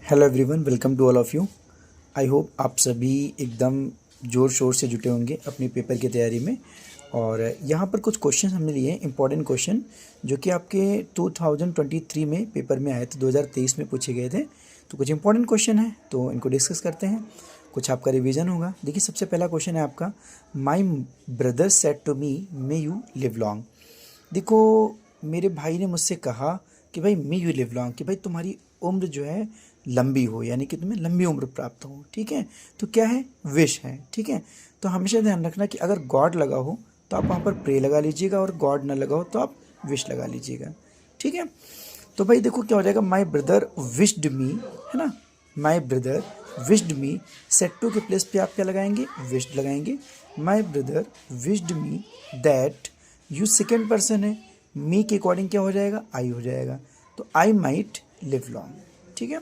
Hello everyone, welcome to all of you. I hope आप सभी एकदम ज़ोर शोर से जुटे होंगे अपनी पेपर की तैयारी में। और यहाँ पर कुछ क्वेश्चन हमने लिए हैं, इंपॉर्टेंट क्वेश्चन जो कि आपके 2023 में पेपर में आए थे, 2023 में पूछे गए थे। तो कुछ इंपॉर्टेंट क्वेश्चन है तो इनको डिस्कस करते हैं, कुछ आपका रिवीजन होगा। देखिए, सबसे पहला क्वेश्चन है आपका, my brother said to me may you live long. देखो, मेरे भाई ने मुझसे कहा कि भाई मे यू लिव लॉन्ग, कि भाई तुम्हारी उम्र जो है लंबी हो, यानी कि तुम्हें लंबी उम्र प्राप्त हो। ठीक है, तो क्या है, विश है। ठीक है, तो हमेशा ध्यान रखना कि अगर गॉड लगा हो तो आप वहाँ पर प्रे लगा लीजिएगा, और गॉड ना लगा हो तो आप विश लगा लीजिएगा। ठीक है, तो भाई देखो क्या हो जाएगा, माई ब्रदर विश्ड मी, है ना, my brother wished me, set to के प्लेस पे आप क्या लगाएंगे, विश्ड लगाएंगे। My brother wished me that, you second person है, मी के अकॉर्डिंग क्या हो जाएगा, आई हो जाएगा, तो आई माइट लिव लॉन्ग। ठीक है,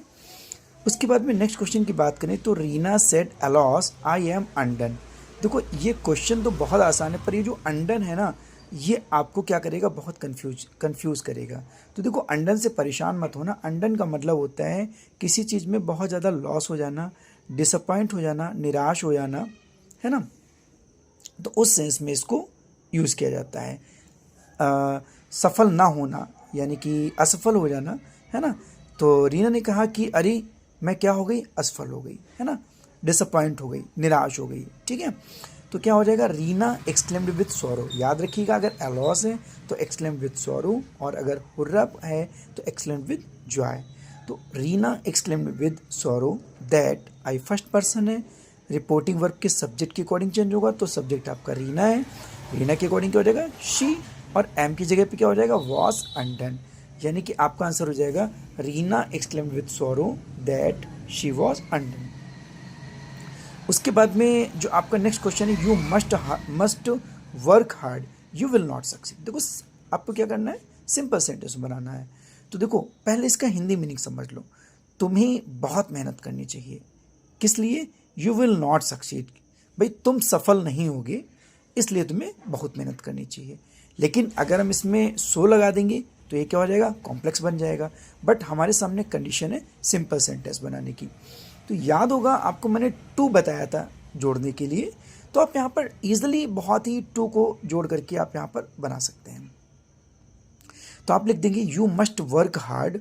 उसके बाद में नेक्स्ट क्वेश्चन की बात करें तो Reena said alas I am undone. देखो, ये क्वेश्चन तो बहुत आसान है, पर ये जो अनडन है ना, ये आपको क्या करेगा, बहुत कंफ्यूज करेगा। तो देखो, अनडन से परेशान मत होना। अनडन का मतलब होता है किसी चीज़ में बहुत ज़्यादा लॉस हो जाना, डिसअपॉइंट हो जाना, निराश हो जाना, है ना। तो उस सेंस में इसको यूज़ किया जाता है। सफल ना होना यानी कि असफल हो जाना, है ना। तो रीना ने कहा कि अरे मैं क्या हो गई, असफल हो गई, है ना, डिसअपॉइंट हो गई, निराश हो गई। ठीक है, तो क्या हो जाएगा, रीना एक्सक्लेम्ड विद सॉरो। याद रखिएगा, अगर अलॉस है तो एक्सक्लेम्ड विद सॉरो, और अगर हुर्रप है तो एक्सक्लेम्ड विद जॉय। तो Reena exclaimed with sorrow that, I first person है, रिपोर्टिंग वर्ब के सब्जेक्ट के अकॉर्डिंग चेंज होगा, तो सब्जेक्ट आपका रीना है, रीना के अकॉर्डिंग क्या हो जाएगा, शी, और एम की जगह पे क्या हो जाएगा, वॉज अनडन। यानी कि आपका आंसर हो जाएगा Reena exclaimed with sorrow that she was undone. उसके बाद में जो आपका नेक्स्ट क्वेश्चन है, you must work hard you will not succeed. देखो, आपको क्या करना है, सिंपल सेंटेंस बनाना है। तो देखो, पहले इसका हिंदी मीनिंग समझ लो। तुम्हें बहुत मेहनत करनी चाहिए, किस लिए, यू विल नॉट सक्सीड, भाई तुम सफल नहीं होगे, इसलिए तुम्हें बहुत मेहनत करनी चाहिए। लेकिन अगर हम इसमें सो लगा देंगे तो ये क्या हो जाएगा, कॉम्प्लेक्स बन जाएगा। बट हमारे सामने कंडीशन है सिंपल सेंटेंस बनाने की। तो याद होगा आपको मैंने टू बताया था जोड़ने के लिए, तो आप यहाँ पर इजीली बहुत ही टू को जोड़ करके आप यहाँ पर बना सकते हैं। तो आप लिख देंगे you must work hard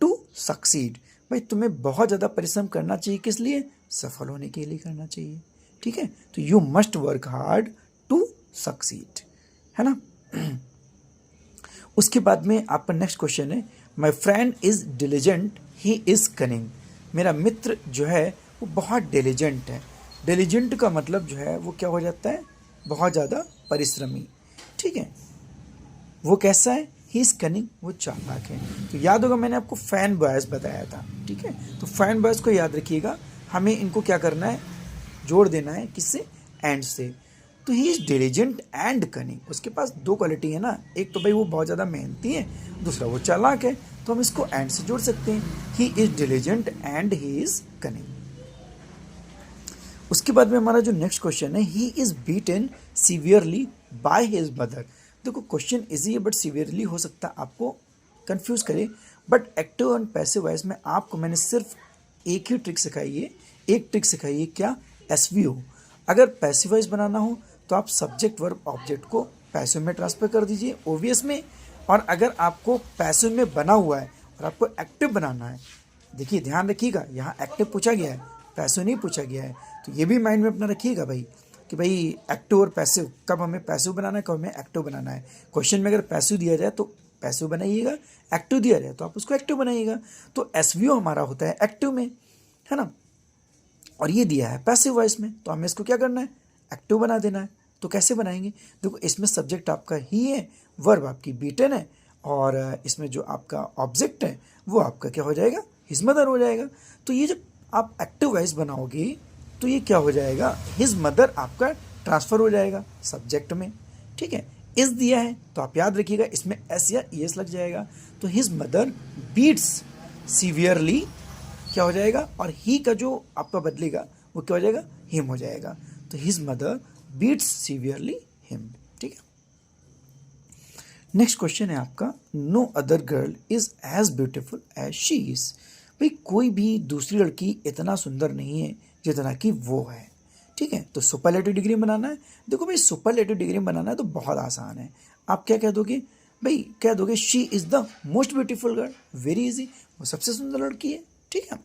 to succeed. भाई तुम्हें बहुत ज़्यादा परिश्रम करना चाहिए, किस लिए, सफल होने के लिए करना चाहिए। ठीक है, तो you must work hard to succeed, है ना। उसके बाद में आपका नेक्स्ट क्वेश्चन है, my friend is diligent he is cunning. मेरा मित्र जो है वो बहुत डिलीजेंट है। डिलीजेंट का मतलब जो है वो क्या हो जाता है, बहुत ज़्यादा परिश्रमी। ठीक है, वो कैसा है, ही इज कनिंग, वो चालाक है। तो याद होगा मैंने आपको फैन बॉयज बताया था। ठीक है, तो फैन बॉयज को याद रखिएगा, हमें इनको क्या करना है, जोड़ देना है, किससे, एंड से। तो he is diligent and cunning, उसके पास दो क्वालिटी है ना, एक तो भाई वो बहुत ज़्यादा मेहनती है, दूसरा वो चालाक है, तो हम इसको एंड से जोड़ सकते हैं, he is diligent and he is cunning. उसके बाद में हमारा जो नेक्स्ट क्वेश्चन है, he is beaten severely by his mother. देखो, क्वेश्चन इजी है बट सीवियरली हो सकता है आपको कंफ्यूज करे, but active and passive voice में आपको मैंने सिर्फ एक ही ट्रिक सिखाई है, एक ट्रिक सिखाई है, क्या, एसवीओ। अगर पैसिव वॉइस बनाना हो तो आप सब्जेक्ट वर्ब ऑब्जेक्ट को पैसिव में ट्रांसफर कर दीजिए, ओवीएस में। और अगर आपको पैसिव में बना हुआ है और आपको एक्टिव बनाना है, देखिए ध्यान रखिएगा, यहाँ एक्टिव पूछा गया है, पैसिव नहीं पूछा गया है, तो ये भी माइंड में अपना रखिएगा भाई, कि भाई एक्टिव और पैसिव, कब हमें पैसिव बनाना है, कब हमें एक्टिव बनाना है। क्वेश्चन में अगर पैसिव दिया जाए तो पैसिव बनाइएगा, एक्टिव दिया जाए तो आप उसको एक्टिव बनाइएगा। तो एसवीओ हमारा होता है एक्टिव में, है ना, और ये दिया है पैसिव वॉइस में, तो हमें इसको क्या करना है, एक्टिव बना देना है। तो कैसे बनाएंगे, देखो, इसमें सब्जेक्ट आपका ही है, वर्ब आपकी बीटन है, और इसमें जो आपका ऑब्जेक्ट है वो आपका क्या हो जाएगा, हिज मदर हो जाएगा। तो ये जब आप एक्टिव वॉइस बनाओगे तो ये क्या हो जाएगा, हिज मदर आपका ट्रांसफर हो जाएगा सब्जेक्ट में। ठीक है, इस दिया है तो आप याद रखिएगा इसमें एस या ईएस लग जाएगा, तो हिज मदर बीट्स सीवियरली क्या हो जाएगा, और ही का जो आपका बदलेगा वो क्या हो जाएगा, हिम हो जाएगा। तो his mother beats severely him. ठीक है, नेक्स्ट क्वेश्चन है आपका, no other girl is as beautiful as she is. भाई कोई भी दूसरी लड़की इतना सुंदर नहीं है जितना कि वो है, ठीक है। तो सुपरलेटिव डिग्री बनाना है, देखो भाई सुपरलेटिव डिग्री बनाना है तो बहुत आसान है। आप क्या कह दोगे भाई, कह दोगे she is the most beautiful girl, very easy, वो सबसे सुंदर लड़की है, ठीक है।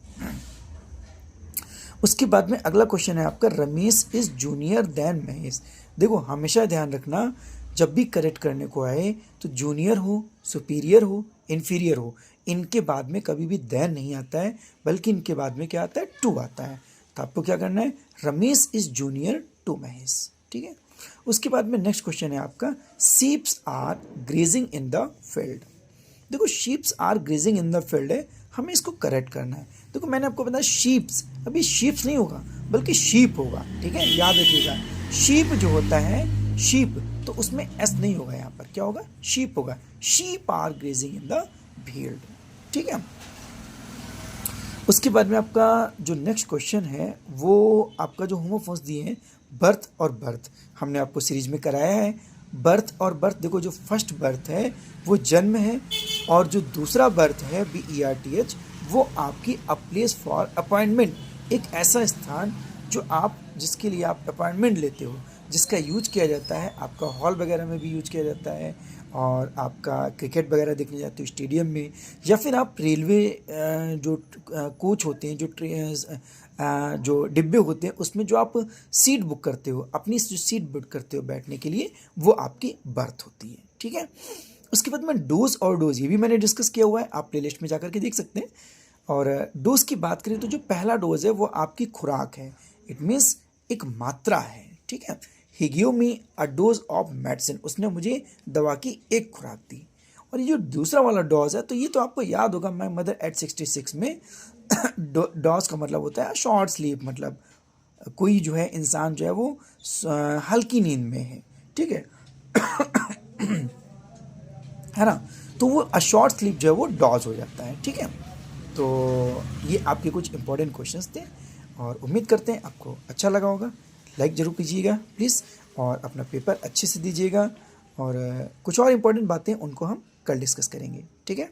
उसके बाद में अगला क्वेश्चन है आपका, Ramesh is junior than Mahesh. देखो हमेशा ध्यान रखना, जब भी करेक्ट करने को आए तो जूनियर हो, सुपीरियर हो, इन्फीरियर हो, इनके बाद में कभी भी देन नहीं आता है, बल्कि इनके बाद में क्या आता है, टू आता है। तो आपको क्या करना है, Ramesh is junior to Mahesh, ठीक है। उसके बाद में नेक्स्ट क्वेश्चन है आपका, sheeps are grazing in the field. देखो sheeps are grazing in the field है, हमें इसको करेक्ट करना है। देखो मैंने आपको बताया शीप्स, अभी शीप्स नहीं होगा बल्कि शीप होगा, ठीक है, याद रखिएगा। शीप जो होता है, शीप, तो उसमें एस नहीं होगा, यहाँ पर क्या होगा, शीप होगा। Sheep are grazing in the field, ठीक है। उसके बाद में आपका जो नेक्स्ट क्वेश्चन है वो आपका जो होमोफोन्स दिए हैं, बर्थ और बर्थ, हमने आपको सीरीज में कराया है। बर्थ और बर्थ, देखो जो फर्स्ट बर्थ है वो जन्म है, और जो दूसरा बर्थ है BERTH वो आपकी अ प्लेस फॉर अपॉइंटमेंट, एक ऐसा स्थान जो आप, जिसके लिए आप अपॉइंटमेंट लेते हो, जिसका यूज किया जाता है, आपका हॉल वगैरह में भी यूज किया जाता है, और आपका क्रिकेट वगैरह देखने जाते हो स्टेडियम में, या फिर आप रेलवे जो कोच होते हैं, जो डिब्बे होते हैं, उसमें जो आप सीट बुक करते हो, अपनी जो सीट बुक करते हो बैठने के लिए, वो आपकी बर्थ होती है, ठीक है। उसके बाद में डोज और डोज, ये भी मैंने डिस्कस किया हुआ है, आप प्लेलिस्ट में जाकर के देख सकते हैं। और डोज की बात करें तो जो पहला डोज है वो आपकी खुराक है, इट मीन्स एक मात्रा है, ठीक है। He give me a dose of medicine, उसने मुझे दवा की एक खुराक दी। और ये जो दूसरा वाला डोज है, तो ये तो आपको याद होगा, माय मदर एट 66 में डोज का मतलब होता है शॉर्ट स्लीप, मतलब कोई जो है इंसान जो है वो हल्की नींद में है, ठीक है है ना। तो वो अ शॉर्ट स्लीप जो है वो डॉज हो जाता है, ठीक है। तो ये आपके कुछ इंपॉर्टेंट क्वेश्चंस थे, और उम्मीद करते हैं आपको अच्छा लगा होगा। लाइक ज़रूर कीजिएगा प्लीज़, और अपना पेपर अच्छे से दीजिएगा, और कुछ और इम्पोर्टेंट बातें उनको हम कल डिस्कस करेंगे, ठीक है।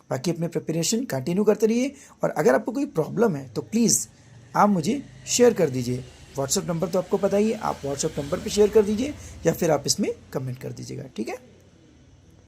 बाकी अपने प्रिपरेशन कंटिन्यू करते रहिए, और अगर आपको कोई प्रॉब्लम है तो प्लीज़ आप मुझे शेयर कर दीजिए। व्हाट्सएप नंबर तो आपको पता ही है, आप व्हाट्सएप नंबर पे शेयर कर दीजिए, या फिर आप इसमें कमेंट कर दीजिएगा, ठीक है।